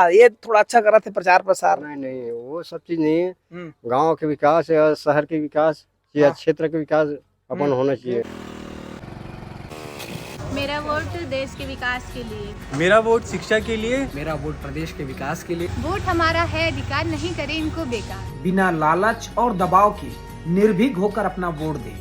ये थोड़ा अच्छा कर रहे थे प्रचार प्रसार। नहीं वो सब चीज नहीं है। गांव के विकास या शहर के विकास या क्षेत्र के विकास अपन होना चाहिए। मेरा वोट देश के विकास के लिए, मेरा वोट शिक्षा के लिए, मेरा वोट प्रदेश के विकास के लिए। वोट हमारा है अधिकार, नहीं करें इनको बेकार। बिना लालच और दबाव के निर्भीक होकर अपना वोट दें।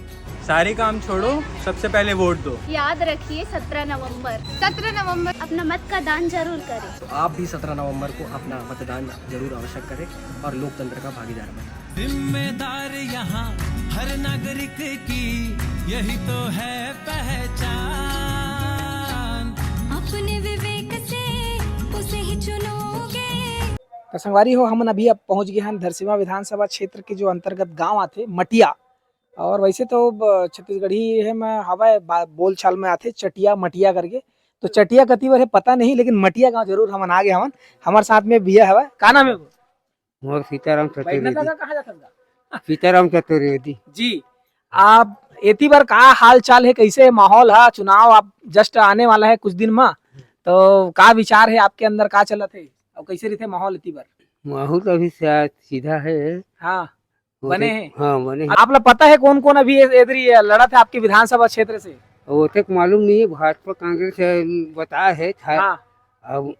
सारे काम छोड़ो, सबसे पहले वोट दो। याद रखिए 17 नवंबर अपना मत का दान जरूर करें। तो आप भी 17 नवंबर को अपना मतदान जरूर अवश्य करें और लोकतंत्र का भागीदार बनें। जिम्मेदार यहाँ हर नागरिक की यही तो है पहचान। अपने विवेक से उसे ही चुनोगे। तो संगवारी हो, हम अभी अब पहुंच गए हैं धरसींवा विधानसभा क्षेत्र के जो अंतर्गत गांव आते मटिया, और वैसे तो छत्तीसगढ़ी है में हवा बोल चाल में आते चटिया मटिया करके, तो चटिया कती बार है पता नहीं, लेकिन मटिया गांव जरूर हम आ गए हवन। हमारे साथ में भैया हवा, का नाम है वो? मोर सीताराम चतुर्वेदी। कहाँ जाता सीताराम चतुर्वेदी जी। आप एती बार का हाल चाल है, कैसे माहौल है? चुनाव आप जस्ट आने वाला है कुछ दिन में, तो का विचार है आपके अंदर, का चलत है और कैसे रहते माहौल एती बार? माहौल तो अभी सीधा है। हाँ बने हैं। हाँ बने। आप लोग पता है कौन कौन अभी इधर लड़ा था आपके विधानसभा क्षेत्र से? वो तक मालूम नहीं है, भाजपा कांग्रेस बताया है था। हाँ। अब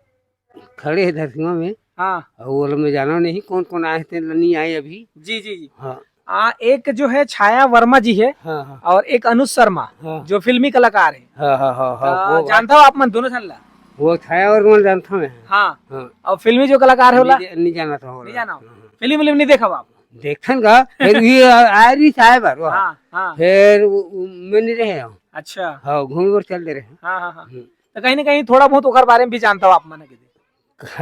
खड़े है धरसींवा में। हाँ। वो लोग में जाना नहीं कौन कौन आए थे, नहीं आए अभी। जी जी जी। हाँ। एक जो है छाया वर्मा जी है। हाँ, हाँ। और एक अनुज शर्मा। हाँ। जो फिल्मी कलाकार है। हाँ, हाँ, हाँ, हाँ, जानता हो आप मन दोनों जान ला? वो छाया और मन जानता मैं। हाँ। हाँ। और फिल्मी जो कलाकार है नहीं जाना था। नहीं जाना। फिल्म नहीं देखा आप? देखन का फिर भी आ रही साहब। हाँ, हाँ। फिर मैं नहीं रहे। अच्छा। हाँ घूम कर चल दे रहे। हाँ हाँ हाँ। तो कहीं ना कहीं थोड़ा बहुत ओकर बारे में भी जानता हो आप मन के?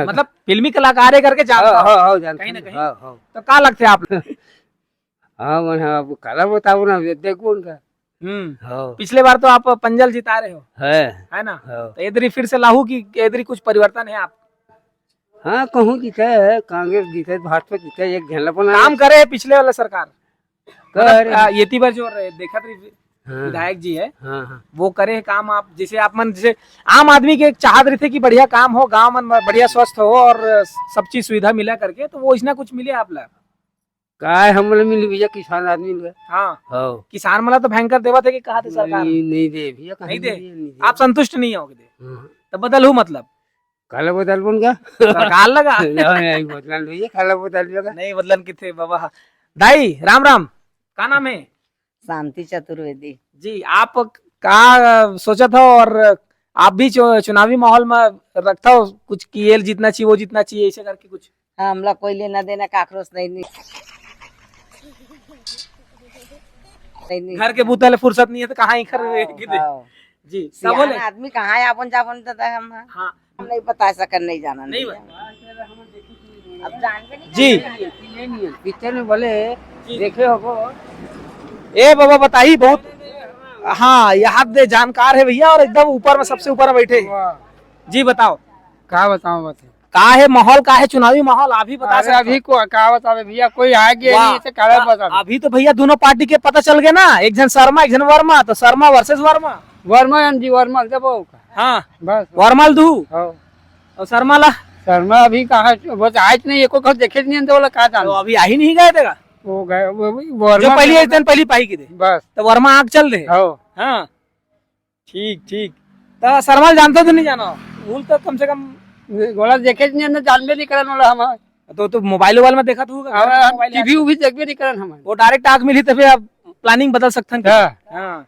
मतलब फिल्मी कलाकार है करके जानता हो? हाँ जानता कहीं ना कहीं। हाँ। तो का लगते हैं आप? हाँ मन आप काला बताओ ना, देखो उनका। पिछले बार तो आप पंजल जिता रहे हो है ना? तो इधर फिर से लाहू की इधर कुछ परिवर्तन है आप? हाँ कहूँ जीता है, कांग्रेस जीता है, भाजपा जीता है, एक झंडा काम करे पिछले वाला सरकार ये बार जो देखा विधायक जी है। हाँ। वो करे काम। आप जैसे आप मन जैसे आम आदमी के एक चाहत रही थे कि बढ़िया काम हो, गांव मन बढ़िया स्वस्थ हो और सब चीज सुविधा मिला करके, तो वो इसना कुछ मिले आप लोग? काय हम लोग मिल भैया, किसान आदमी लोग। हाँ। किसान मला तो भयंकर देवा थे कि कहा थे सरकार नहीं दे भैया, नहीं दे। आप संतुष्ट नहीं हो? तो बदल हूँ मतलब काला बदल बन का सरकार लगा बदलन भैया, काला बदल लगा नहीं बदलन किथे बाबा। दाई राम राम, का नाम है? शांति चतुर्वेदी जी। आप का सोचा था और आप भी चुनावी माहौल में रखता हो कुछ कि ये जितना चाहिए वो जितना चाहिए ऐसे करके कुछ? हाँ, हमला कोई लेना देना काकरोच नहीं। घर के बूते फुर्सत नहीं है तो कहाँ जी सब बोले आदमी कहाँ है अपन जापन हम। हाँ। हम नहीं बता सकन, नहीं जाना नहीं अब जानते नहीं जी। पिक्चर में बोले देखे हो ए बाबा बताइए, बहुत हाँ यहाँ दे जानकार है भैया, और एकदम ऊपर में सबसे ऊपर में बैठे जी। बताओ क्या बताओ का है माहौल, का है चुनावी माहौल आप ही बता सकते? अभी को क्या बतावे भैया, कोई आगे अभी तो भैया दोनों पार्टी के पता चल गए ना, एक जन शर्मा एक जन वर्मा, तो शर्मा वर्सेस वर्मा। वर्मा जी वर्मा जब हाँ बस वर्मल दू और शर्मा ला। शर्मा अभी कहा बस आज नहीं, एको घर देखे नहीं तो कहा तो अभी आ ही नहीं गए थे वो गए जो पहली एक दिन पहली पाई की थे बस, तो वर्मा आग चल रहे। हाँ ठीक ठीक। तो शर्मा जानते तो नहीं जाना भूल, तो कम से कम गोला देखे नहीं, जानबे नहीं करन वाला हम। तो मोबाइल में देखा तो टीवी भी देखबे नहीं करन हम। वो डायरेक्ट आग मिली तो फिर आप प्लानिंग बदल सकते हैं।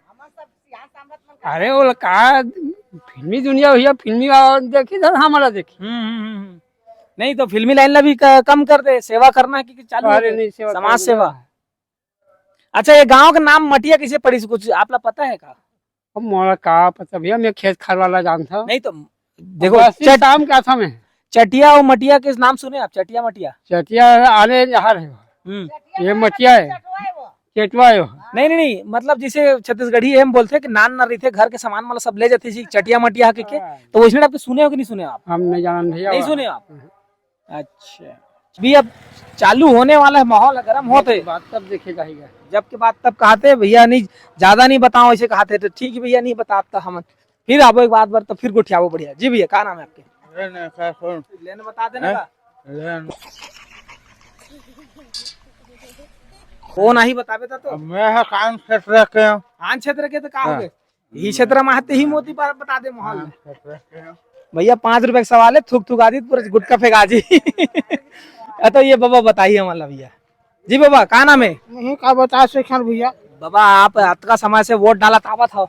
अरे वो का फिल्मी दुनिया भैया, फिल्मी देखी हमारा देखी। नहीं तो फिल्मी लाइन ला भी कम कर दे, सेवा करना कि चालू है समाज सेवा। अच्छा ये गांव का नाम मटिया किसे पड़ी, कुछ आप लोग पता है का? अब मोला का पता भैया, मैं खेत खार वाला जानता। नहीं तो देखो शाम क्या था मैं चटिया और मटिया के नाम सुने आप? चटिया मटिया आने जहाँ है ये मटिया है, चटवा है। नहीं मतलब जिसे छत्तीसगढ़ी हम बोलते हैं कि नान न रही थे घर के सामान मतलब सब ले जाते थे चटिया मटिया के तो वैसे आपके सुने हो कि नहीं सुने आप? हम नहीं जाना भैया, नहीं सुने आप? अच्छा भी अब चालू होने वाला है, माहौल गर्म होते बात तब देखे जाएगा, जब के बाद तब कहते भैया नहीं ज्यादा नहीं बताओ ऐसे कहते, तो ठीक है भैया नहीं बताता हम फिर आवो एक बात बार तो फिर गुठियावो बढ़िया जी। भैया का नाम है आपके? लेने बता देना का वो नहीं बतावे था तो मैं कान क्षेत्र के आन क्षेत्र के तो का हो गए ही क्षेत्र में आते ही मोती पर बता दे माहौल में। भैया 5 रुपए का सवाल है, थूक थूक आदि पूरा गुटका फेंका जी। तो ये बाबा बताइए हमारा भैया जी। बाबा का नाम है? नहीं का बता शेखर भैया। बाबा आप का समय से वोट डाला तावा था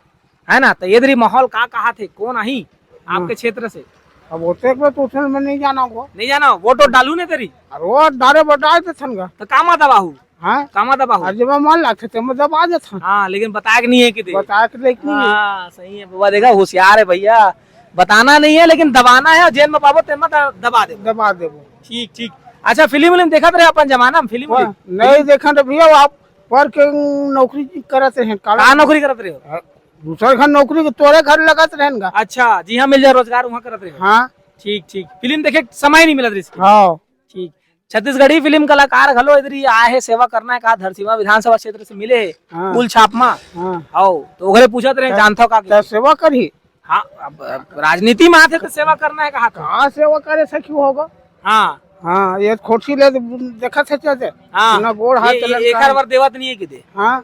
है ना, तो इधर माहौल का कहा थे कौन आई आपके क्षेत्र से? अब वोटे में तो उसमें मैं नहीं जाना को नहीं जाना वोट डालू ने तेरी रोज डारे बताए थे थनगा तो कामा दबाहू हाँ कामा दबाहू आज जब मन लगते थे मैं दबा देता हाँ, लेकिन बताया कि नहीं है कि बता के लेकिन हाँ सही है बाबा, देखा होशियार है भैया, बताना नहीं है लेकिन दबाना है और जेल में पाबो तेमा दबा दे दबा देबो। ठीक ठीक। अच्छा फिल्म विल्म देखा रहे अपन जमाना में? फिल्म नहीं देखा तो भैया आप पर के नौकरी करते हैं कहाँ नौकरी करते रहे हो? दूसरे घर नौकरी के तोरे घर लगत रहेगा। अच्छा जी हाँ, मिल जाए रोजगार वहाँ करते रहे हो? हाँ ठीक ठीक। फिल्म देखे समय नहीं मिला इसकी? हाँ ठीक। छत्तीसगढ़ी फिल्म कलाकार घलो इधर ही आए है, सेवा करना है, कहा धरसीवा विधानसभा क्षेत्र से मिले है हाँ। कुल छापमा हाँ आओ तो ओकरे पूछत रहे जानता का क्या सेवा करी? हाँ अब राजनीति में आते तो सेवा करना है कहा था। कहाँ सेवा करे सकी होगा। हाँ हाँ ये खोटी ले देखा थे चलते हाँ ना गोड़ हाथ एक हर बार देवत नहीं है कि दे। हाँ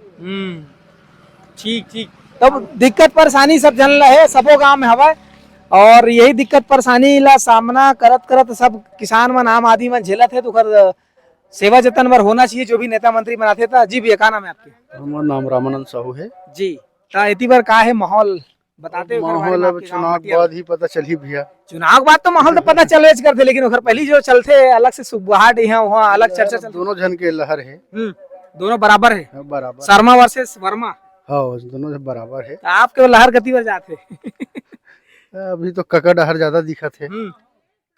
ठीक ठीक। तब दिक्कत परेशानी सब जन है, सबो गांव में हवा और यही दिक्कत परेशानी ला सामना करत करत सब किसान मन आम आदमी मन झेलत है, तो कर सेवा जतन बर होना चाहिए जो भी नेता मंत्री बनाते था। जी भैया का नाम है आपके? हमारा नाम रामानंद साहू है जी। तो इतनी बार का है माहौल बताते हो? माहौल अब चुनाव के बाद ही पता चली भैया। चुनाव के बाद तो माहौल तो पता चलवे करते, लेकिन ओकर पहली जो चलते अलग से सुबहाट यहाँ वहाँ अलग चर्चा चलती। दोनों जन के लहर है। दोनों बराबर है? बराबर। शर्मा वर्सेस वर्मा। हाँ दोनों बराबर है। तो आपके लहर गति पर जाते? अभी तो कका डहर ज्यादा दिखत है।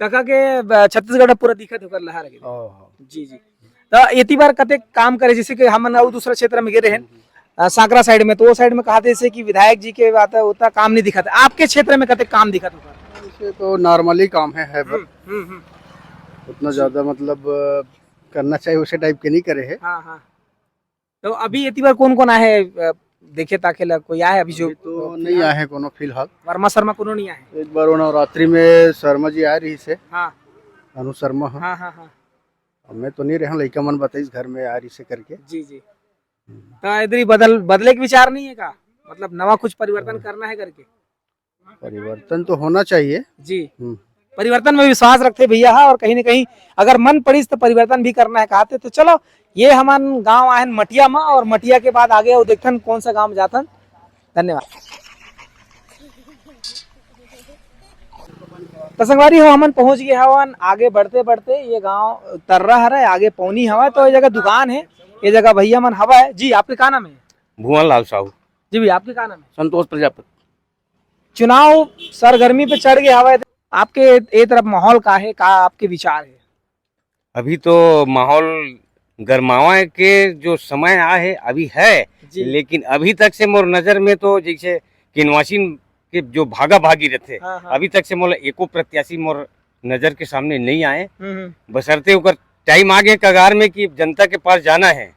काका के छत्तीसगढ़ पूरा दिखत होकर लहर है। जी जी। तो इतनी बार कते काम करे, जैसे कि हम दूसरे क्षेत्र में गिरे हैं सांकरा साइड में, तो वो साइड में कहा जैसे कि विधायक जी के बात उतना काम नहीं दिखा था। आपके क्षेत्र में कते काम दिखा था? इसे तो नॉर्मली काम है उतना ज्यादा मतलब करना चाहिए उसे टाइप के नहीं करे है। हाँ हाँ। तो अभी इतनी बार कौन कौन आए देखे ताके लग कोई आए अभी? जो तो नहीं आए हैं कोनो फिलहाल। वर्मा शर्मा कोनो नहीं आए? एक बार नवरात्रि में शर्मा जी आए रही से। हाँ अनु शर्मा। हाँ हाँ हाँ। मैं तो नहीं रहा, लड़का मन बताइस घर में आ रही से करके। जी जी। तो इधर ही बदले के विचार नहीं है का, मतलब नवा कुछ परिवर्तन करना है करके? परिवर्तन तो होना चाहिए जी। परिवर्तन में विश्वास रखते भैया है, और कहीं न कहीं अगर मन पड़ी तो परिवर्तन भी करना है कहते। तो चलो ये हमान गांव आए मटिया में, और मटिया के बाद आगे देखन कौन सा गांव जातन। धन्यवाद। तो संगवारी हो हमन पहुंच गए हवन, आगे बढ़ते बढ़ते ये गांव तर्रा है, आगे पौनी हवा, तो ये जगह दुकान है, ये जगह भैया मन हवा है। जी आपके का नाम है? भुवन लाल साहू। जी भैया आपके का नाम है? संतोष प्रजापति। चुनाव सरगर्मी पे चढ़ गए हवा, आपके ए तरफ माहौल का है, का आपके विचार है? अभी तो माहौल गरमावा के जो समय आया है अभी है, लेकिन अभी तक से मोर नजर में तो जैसे किनवासी के जो भागा भागी रहते हाँ। अभी तक से मोर एको प्रत्याशी मोर नजर के सामने नहीं आए। बशर्ते होकर टाइम आ गया कगार में कि जनता के पास जाना है,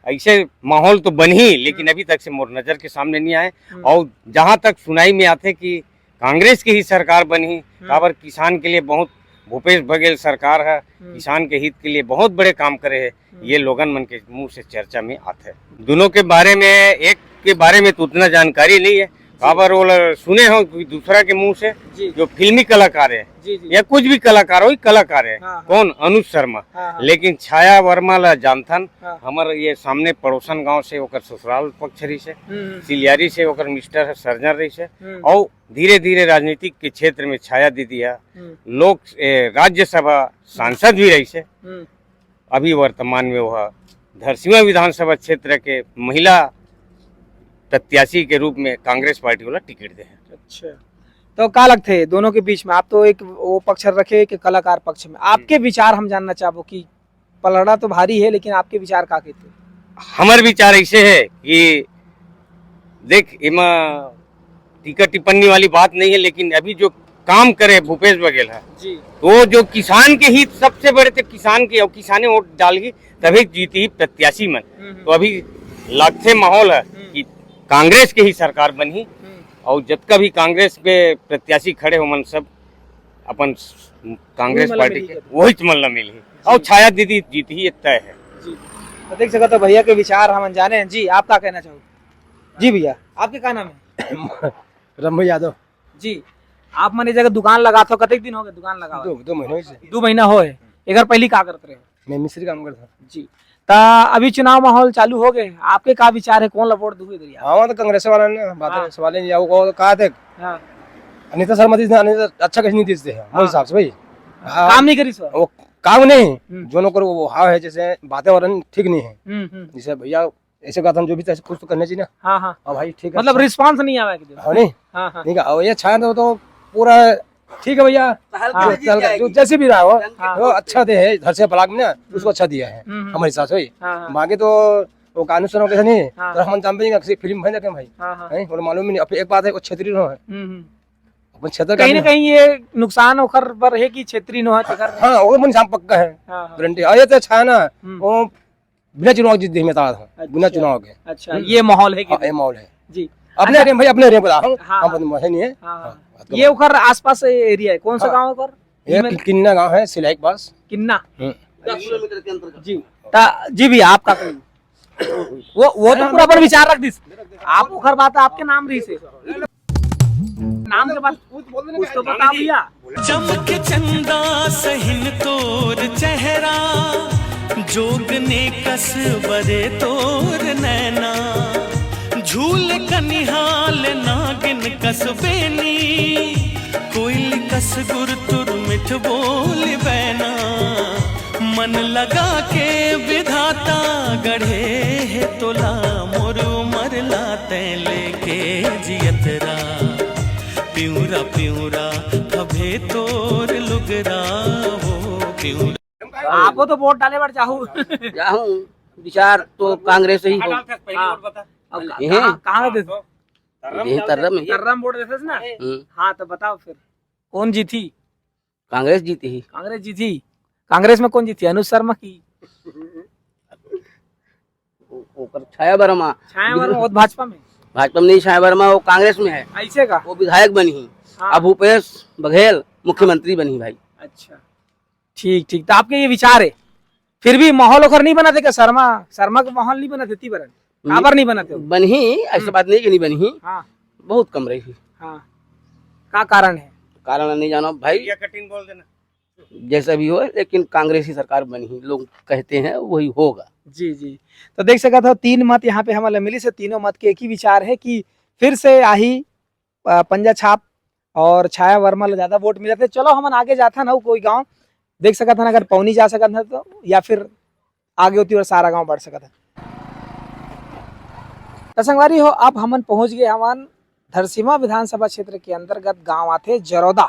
ऐसे माहौल तो बन ही, लेकिन अभी तक से मोर नजर के सामने नहीं आए। और जहाँ तक सुनाई में आते कि कांग्रेस की ही सरकार बनी, काबर किसान के लिए बहुत भूपेश बघेल सरकार है, किसान के हित के लिए बहुत बड़े काम करे है, ये लोगन मन के मुंह से चर्चा में आते हैं। दोनों के बारे में, एक के बारे में तो उतना जानकारी नहीं है, काबर वो सुने हो दूसरा के मुंह से जो फिल्मी कलाकार है या कुछ भी कलाकार हो, कलाकार है कौन? अनुज शर्मा। लेकिन छाया वर्मा ला जानथन, हमारे ये सामने पड़ोसन गांव से ओकर ससुराल पक्ष रही से, सिलियारी से ओकर मिस्टर सर्जन रही से, और धीरे धीरे राजनीतिक के क्षेत्र में छाया दीदी है, लोक राज्यसभा सांसद भी रही से। अभी वर्तमान में वह धरसीवा विधानसभा क्षेत्र के महिला प्रत्याशी के रूप में कांग्रेस पार्टी वाला टिकट दे। अच्छा, तो का लगते है दोनों के बीच में? आप तो एक वो पक्ष रखे कि कलाकार पक्ष में, आपके विचार हम जानना चाहबो कि पलड़ा तो भारी है, लेकिन आपके विचार का कहते? हमारे विचार ऐसे है कि देख इमा टीका टिप्पणी वाली बात नहीं है, लेकिन अभी जो काम करे भूपेश बघेल है जी, तो जो किसान के हित सबसे बड़े थे, किसान के, और किसाने वोट डालगी तभी जीती प्रत्याशी मन। तो अभी लगते माहौल है कि कांग्रेस के ही सरकार बनी, और जब का भी कांग्रेस पे प्रत्याशी खड़े हो मन सब अपन कांग्रेस मतलब पार्टी मिली के वही मतलब मिली और छाया दीदी जीत ही तय है। जी तो देख सकते हो भैया के विचार हम जाने हैं। जी आप क्या कहना चाहोगे? जी भैया आपके क्या नाम है? रमई यादव। जी आप मैंने जगह दुकान लगा था कतक दिन हो गए दुकान लगा हुआ? 2 महीने से 2 महीना हो है। एक पहली क्या करते रहे? मैं मिस्त्री काम करता। जी ता अभी चुनाव माहौल चालू हो गए, आपके क्या विचार है? कौन ला वोट दूंगे इधर? हाँ तो कांग्रेस वाला ने बात सवाल नहीं वो कहा थे हाँ अनिता शर्मा जी ने अच्छा कहीं नहीं दीजते हैं मेरे हिसाब से भाई। काम नहीं करी सो? वो काम नहीं जो लोग वो हाव है जैसे वातावरण ठीक नहीं है जैसे भैया ऐसे कहा था जो भी कुछ तो करना चाहिए ना। हाँ हाँ और भाई ठीक है मतलब रिस्पांस नहीं आया कि? हाँ नहीं हाँ हाँ ठीक है और ये अच्छा है तो पूरा ठीक है भैया जो जैसे भी रहा हो वो अच्छा दे है घर से ब्लॉक में ना उसको अच्छा दिया है हमारे हिसाब से भाई। बाकी तो वो कानून सुनो कैसे नहीं तो हम जानते हैं फिल्म भाई ना भाई नहीं और मालूम ही नहीं। एक बात है वो क्षेत्रीय है अपन क्षेत्र कहीं ना कहीं ये नुकसान होकर पर है कि क्षेत्रीय नो है। हाँ वो मन पक्का है गारंटी। और ये तो अच्छा है ना वो बिना चुनाव जीत दी था बिना चुनाव के। अच्छा ये माहौल है ये माहौल है जी अपने एरिया भाई अपने एरिया बता हाँ, हम नहीं है। ये उखर आसपास एरिया है कौन सा गांव है उखर? ये किन्ना गांव है सिलाई के पास किन्ना 10 किलोमीटर के अंतर्गत। जी जी भैया आपका वो तो पूरा पर विचार रख दिस आप उखर बात आपके नाम रही से नाम के बाद कुछ तो बता भैया। चमक चंदा सहिन तोर चेहरा जोग ने कस बरे तोर नैना झूल कनिहाल नागिन कस बेनी कोयल कस गुर तुर मिठ बोल बैना मन लगा के विधाता गढ़े है तोला मोर मरला तैले के जियतरा प्यूरा प्यूरा कभे तोर लुगरा हो प्यूरा। आपको तो वोट डाले बार चाहूँ विचार तो कांग्रेस ही हो। कहाँ देते? कर्रम वोट देते ना? हाँ तो बताओ फिर कौन जीती? कांग्रेस जीती ही। कांग्रेस जीती। कांग्रेस में कौन जीती? अनुज शर्मा की छाया वर्मा। छाया वर्मा वो भाजपा में? भाजपा में नहीं छाया वर्मा वो कांग्रेस में है। ऐसे का? वो विधायक बनी ही। अब भूपेश बघेल मुख्यमंत्री बनी भाई। अच्छा ठीक ठीक तो आपके ये विचार है फिर भी माहौल ओखर नहीं बनाते क्या? शर्मा का माहौल नहीं बनाते थी बरन काबर नहीं बनाते? बनी ऐसा बात नहीं कि नहीं बनी। हाँ बहुत कम रही। हाँ क्या कारण है? कारण नहीं जानो भाई कटिंग बोल देना जैसा भी हो लेकिन कांग्रेस ही सरकार बनी ही लोग कहते हैं वही होगा। जी जी तो देख सका था 3 मत यहाँ पे हमारे मिली से तीनों मत के एक ही विचार है कि फिर से आही पंजा छाप और छाया वर्मा ज्यादा वोट मिले थे। चलो हम आगे जाता ना कोई गांव देख सका था ना अगर पौनी जा सका था तो या फिर आगे होती और सारा गांव बढ़ सका था। संगवारी हो अब हमन पहुंच गए हमान धरसीमा विधानसभा क्षेत्र के अंतर्गत गांव आते जरोदा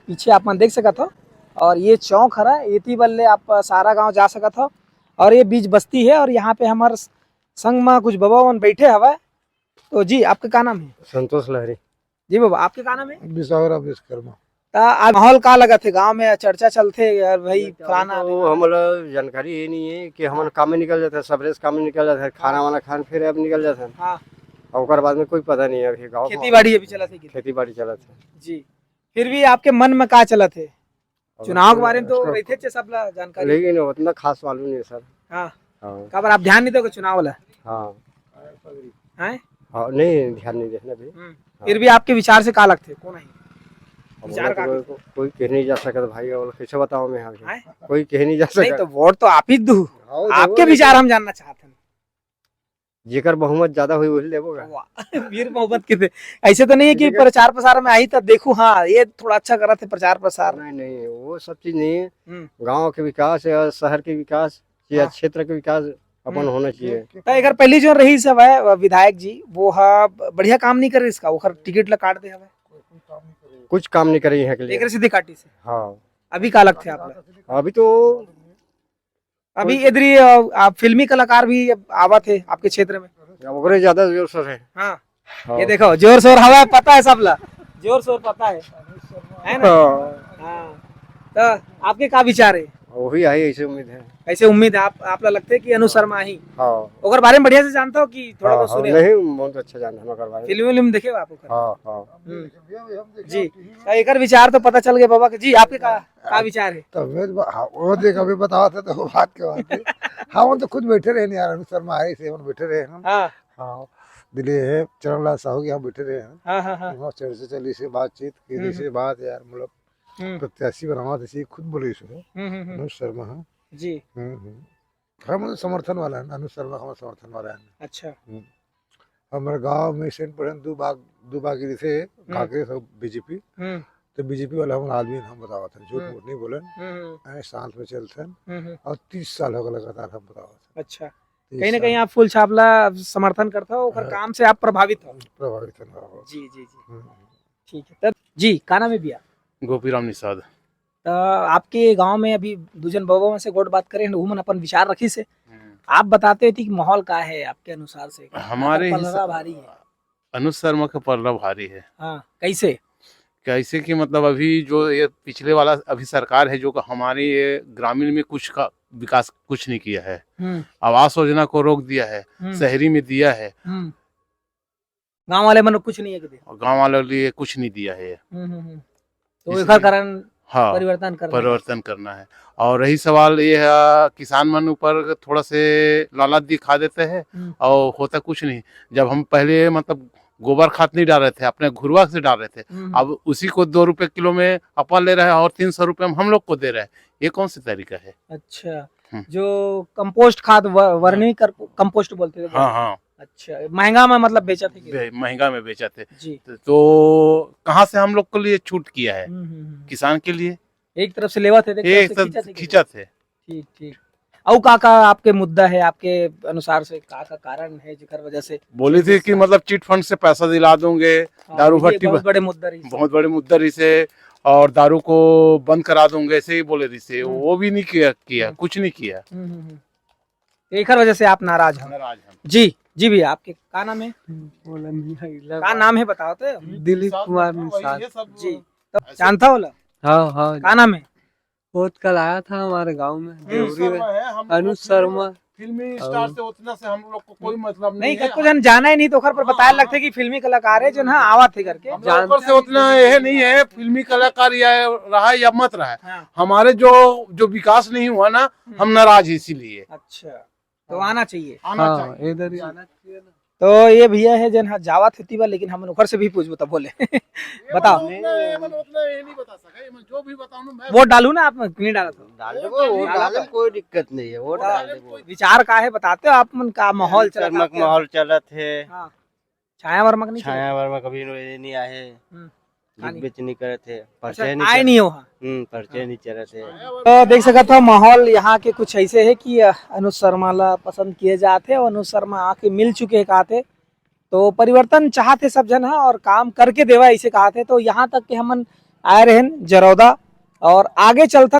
पीछे आप मन देख सका था और ये चौक हरा एती बल्ले आप सारा गांव जा सका था और ये बीच बस्ती है और यहाँ पे हमारे संग में कुछ बाबा मन बैठे हवा। तो जी आपका क्या नाम है? संतोष लहरी। जी बाबा आपके क्या नाम है? विश्वासराव विश्वकर्मा। आज माहौल का लगा थे गांव में चर्चा चलते यार भाई फलाना तो हमारा जानकारी ये नहीं है कि हमारे काम में निकल जाता है सबरेज काम में निकल जाता है खाना वाना खान फिर अब निकल जाता है। हाँ और बाद में कोई पता नहीं है अभी गाँव खेती बाड़ी अभी चला थे खेती बाड़ी चला था। जी फिर भी आपके मन में क्या चला थे? चुनाव के बारे में तो रहते थे सब जानकारी लेकिन उतना खास मालूम नहीं है सर। हाँ कब आप ध्यान नहीं दोगे चुनाव वाला? हाँ हाँ नहीं ध्यान नहीं देना भी। फिर भी आपके विचार से क्या लगते कौन है? कोई कह नहीं जा सकता भाई और कैसे बताओ मैं आगे कोई कह नहीं जा सकता। तो वोट तो आप ही दू आपके विचार हम जानना चाहते हैं। जेकर बहुमत ज्यादा हुई वही लेबोगा। वीर मोहब्बत के थे ऐसे तो नहीं है कि प्रचार प्रसार में आई तब देखूं हाँ ये थोड़ा अच्छा करा थे प्रचार प्रसार। नहीं वो सब चीज नहीं है। गाँव के विकास या शहर के विकास या क्षेत्र के विकास अपन होना चाहिए। तो अगर पहली जो रही सब है विधायक जी वो बढ़िया काम नहीं करे इसका वो टिकट ला काट दे हवा कुछ काम नहीं करी है सीधे काटी से। हाँ अभी का लगते आप? अभी तो अभी इधर आप फिल्मी कलाकार भी आवा थे आपके क्षेत्र में ज्यादा जोर शोर है। हाँ ये देखो जोर शोर हवा पता है सब ला जोर शोर पता है ना? हाँ तो आपके क्या विचार है? वही आई ऐसे उम्मीद है। ऐसे उम्मीद है आपला लगता है कि अनु शर्मा ही हाँ ओकर बारे में बढ़िया से जानता हो कि थोड़ा बहुत सुने नहीं बहुत अच्छा जानते हैं ओकर बारे में। फिल्म देखे हो आप ओकर? हाँ जी एकर विचार तो पता चल गया बाबा के। जी आपके का विचार है? तो वो देख अभी बताओ तो बात के बात हम तो खुद बैठे रहे यार अनु शर्मा है से बैठे रहे हम। हाँ दिल्ली है चरणलाल साहू के यहाँ बैठे रहे हैं। चर्चा चली से बातचीत की से बात यार मतलब प्रत्याशी बनावा थे खुद बोले अनु शर्मा है जी। हम समर्थन वाला है अनु शर्मा हमारा समर्थन वाला है। अच्छा हमारे गांव में सेंट पढ़न दो बागी से कांग्रेस और बीजेपी तो बीजेपी वाला हमारा आदमी हम बतावा था झूठ मूठ नहीं बोलन शांत में चलते और 30 साल हो गए लगातार हम बतावा था। अच्छा कहीं ना कहीं आप फूल छापला समर्थन करता हो और काम से आप प्रभावित हो? जी जी जी ठीक है। तब जी का नाम है भैया? गोपीराम निषाद। तो आपके गांव में अभी दूजन बाबा में से गोट बात करें उमन अपन विचार रखी से आप बताते थे कि माहौल का है आपके अनुसार से? हमारे पलड़ा भारी है। अनु शर्मा का पलड़ा भारी है। हाँ कैसे? कैसे कि मतलब अभी जो ये पिछले वाला अभी सरकार है जो हमारे ये ग्रामीण में कुछ का विकास कुछ नहीं किया है। आवास योजना को रोक दिया है, शहरी में दिया है, गांव वाले मन कुछ नहीं है गांव वालों लिए कुछ नहीं दिया है। तो इसका कारण हाँ परिवर्तन करना है। और रही सवाल ये है किसान मन ऊपर थोड़ा से लालच दिखा देते हैं और होता कुछ नहीं। जब हम पहले मतलब गोबर खाद नहीं डाल रहे थे अपने घुरवा से डाल रहे थे, अब उसी को 2 रुपए किलो में अपन ले रहे हैं और 300 रुपए हम लोग को दे रहे हैं। ये कौन सी तरीका है? अच्छा जो कंपोस्ट खाद वर्मी कंपोस्ट बोलते थे। हाँ अच्छा महंगा में मतलब बेचा थे? महंगा में बेचा थे जी। तो कहाँ से हम लोग के लिए छूट किया है? किसान के लिए एक तरफ से लेवा थे एक तरफ खींचा थे। ठीक ठीक। और का आपके मुद्दा है आपके अनुसार से का कारण है जिकर वजह से बोली थी कि मतलब चिट फंड से पैसा दिला दूंगे, दारू भट्टी बहुत बड़े मुद्दा रही से और दारू को बंद करा दूंगे ऐसे ही बोले रही से। वो भी नहीं किया कुछ नहीं किया। एक वजह से आप नाराज हैं? जी जी भैया आपके का नाम है? का नाम है बताओ तो? दिलीप कुमार निषाद जी। तो जानता हो? हाँ का नाम है? बहुत कल आया था हमारे गांव में अनु शर्मा। फिल्मी स्टार से उतना से हम लोग को कोई मतलब नहीं है। कुछ जाना ही नहीं तो पर बताया लगता है कि फिल्मी कलाकार है जो ना आवा थे करके से उतना यह नहीं है फिल्मी कलाकार या रहा या मत रहा। हमारे जो विकास नहीं हुआ ना हम नाराज इसीलिए। अच्छा तो आना चाहिए इधर ही आना चाहिए ना। तो ये भैया है जन जावा थी बा लेकिन हम ऊपर से भी पूछ बता बोले बताओ जो भी बताऊं वोट डालू ना आप नहीं डाला तो डाल कोई दिक्कत नहीं है। वोट विचार का है बताते हो आप मन का माहौल चलत है। छाया वर्मा नहीं छाया वर्मा कभी नहीं आए बेच नहीं करे थे आए नहीं हो पर्चे नहीं चले थे। तो देख सकते हो माहौल यहाँ के कुछ ऐसे है कि अनु शर्मा ला पसंद किए जाते और अनु शर्मा आके मिल चुके कहते तो परिवर्तन चाहते सब जन है और काम करके देवा ऐसे कहते। तो यहाँ तक कि हम आए रहे जरौदा और आगे चलता